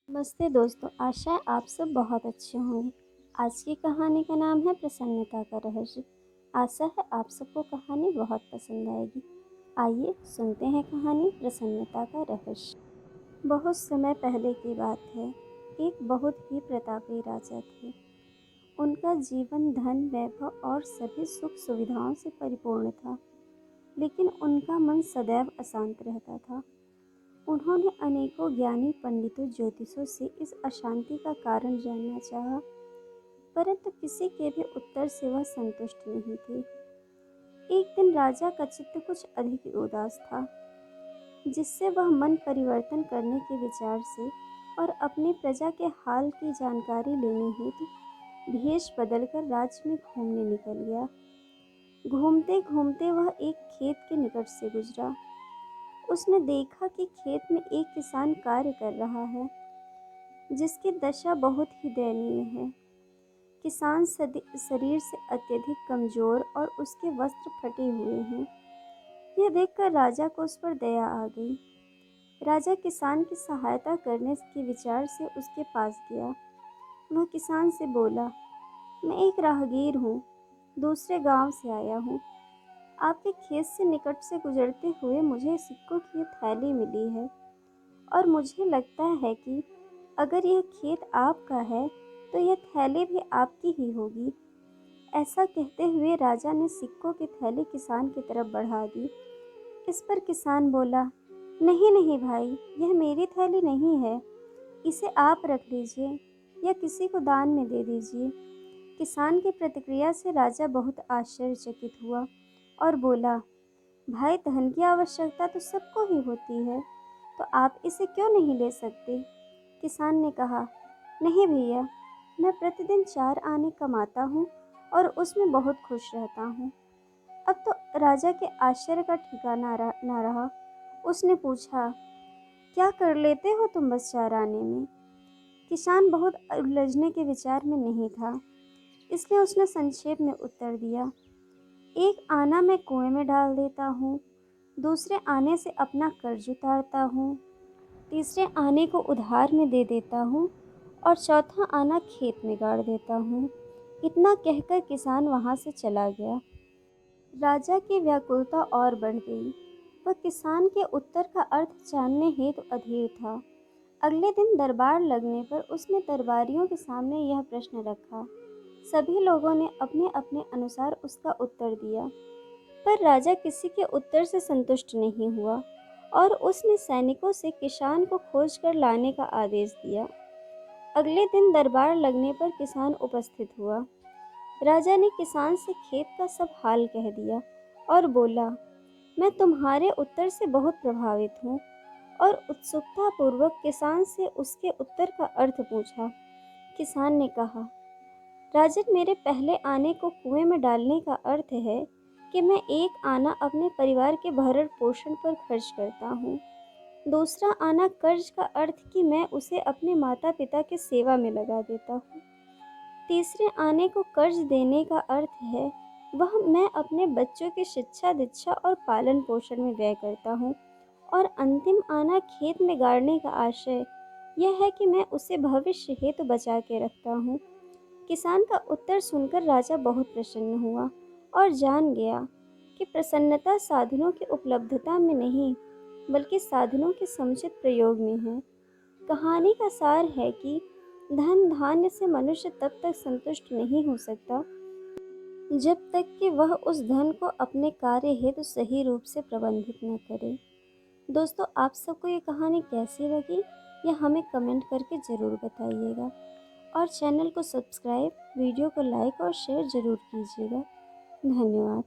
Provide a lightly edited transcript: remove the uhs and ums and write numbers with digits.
नमस्ते दोस्तों, आशा है आप सब बहुत अच्छे होंगे। आज की कहानी का नाम है प्रसन्नता का रहस्य। आशा है आप सबको कहानी बहुत पसंद आएगी। आइए सुनते हैं कहानी प्रसन्नता का रहस्य। बहुत समय पहले की बात है। एक बहुत ही प्रतापी राजा थे। उनका जीवन धन, वैभव और सभी सुख सुविधाओं से परिपूर्ण था, लेकिन उनका मन सदैव अशांत रहता था। उन्होंने अनेकों ज्ञानी पंडितों, ज्योतिषों से इस अशांति का कारण जानना चाहा, परंतु किसी के भी उत्तर से वह संतुष्ट नहीं थे। एक दिन राजा का चित्त कुछ अधिक ही उदास था, जिससे वह मन परिवर्तन करने के विचार से और अपनी प्रजा के हाल की जानकारी लेने हेतु भेष बदलकर राज्य में घूमने निकल गया। घूमते घूमते वह एक खेत के निकट से गुजरा। उसने देखा कि खेत में एक किसान कार्य कर रहा है, जिसकी दशा बहुत ही दयनीय है। किसान शरीर से अत्यधिक कमजोर और उसके वस्त्र फटे हुए हैं। यह देखकर राजा को उस पर दया आ गई। राजा किसान की सहायता करने के विचार से उसके पास गया। वह किसान से बोला, मैं एक राहगीर हूँ, दूसरे गांव से आया हूँ। आपके खेत से निकट से गुजरते हुए मुझे सिक्कों की थैली मिली है और मुझे लगता है कि अगर यह खेत आपका है तो यह थैली भी आपकी ही होगी। ऐसा कहते हुए राजा ने सिक्कों की थैली किसान की तरफ बढ़ा दी। इस पर किसान बोला, नहीं नहीं भाई, यह मेरी थैली नहीं है, इसे आप रख लीजिए या किसी को दान में दे दीजिए। किसान की प्रतिक्रिया से राजा बहुत आश्चर्यचकित हुआ और बोला, भाई, धन की आवश्यकता तो सबको ही होती है, तो आप इसे क्यों नहीं ले सकते? किसान ने कहा, नहीं भैया, मैं प्रतिदिन 4 आने कमाता हूँ और उसमें बहुत खुश रहता हूँ। अब तो राजा के आश्चर्य का ठिकाना ना रहा। उसने पूछा, क्या कर लेते हो तुम बस 4 आने में? किसान बहुत उलझने के विचार में नहीं था, इसलिए उसने संक्षेप में उत्तर दिया, एक आना मैं कुएं में डाल देता हूँ, दूसरे आने से अपना कर्ज उतारता हूँ, तीसरे आने को उधार में दे देता हूँ और चौथा आना खेत में गाड़ देता हूँ। इतना कहकर किसान वहाँ से चला गया। राजा की व्याकुलता और बढ़ गई। वह किसान के उत्तर का अर्थ जानने हेतु अधीर था। अगले दिन दरबार लगने पर उसने दरबारियों के सामने यह प्रश्न रखा। सभी लोगों ने अपने अपने अनुसार उसका उत्तर दिया, पर राजा किसी के उत्तर से संतुष्ट नहीं हुआ और उसने सैनिकों से किसान को खोज कर लाने का आदेश दिया। अगले दिन दरबार लगने पर किसान उपस्थित हुआ। राजा ने किसान से खेत का सब हाल कह दिया और बोला, मैं तुम्हारे उत्तर से बहुत प्रभावित हूँ, और उत्सुकता पूर्वक किसान से उसके उत्तर का अर्थ पूछा। किसान ने कहा, राजन, मेरे पहले आने को कुएं में डालने का अर्थ है कि मैं एक आना अपने परिवार के भरण पोषण पर खर्च करता हूँ। दूसरा आना कर्ज का अर्थ कि मैं उसे अपने माता पिता की सेवा में लगा देता हूँ। तीसरे आने को कर्ज देने का अर्थ है वह मैं अपने बच्चों की शिक्षा, दीक्षा और पालन पोषण में व्यय करता हूँ। और अंतिम आना खेत में गाड़ने का आशय यह है कि मैं उसे भविष्य हेतु बचा के रखता हूँ। किसान का उत्तर सुनकर राजा बहुत प्रसन्न हुआ और जान गया कि प्रसन्नता साधनों की उपलब्धता में नहीं, बल्कि साधनों के समुचित प्रयोग में है। कहानी का सार है कि धन धान्य से मनुष्य तब तक संतुष्ट नहीं हो सकता जब तक कि वह उस धन को अपने कार्य हेतु सही रूप से प्रबंधित न करे। दोस्तों, आप सबको ये कहानी कैसी लगी, यह हमें कमेंट करके ज़रूर बताइएगा और चैनल को सब्सक्राइब, वीडियो को लाइक और शेयर ज़रूर कीजिएगा। धन्यवाद।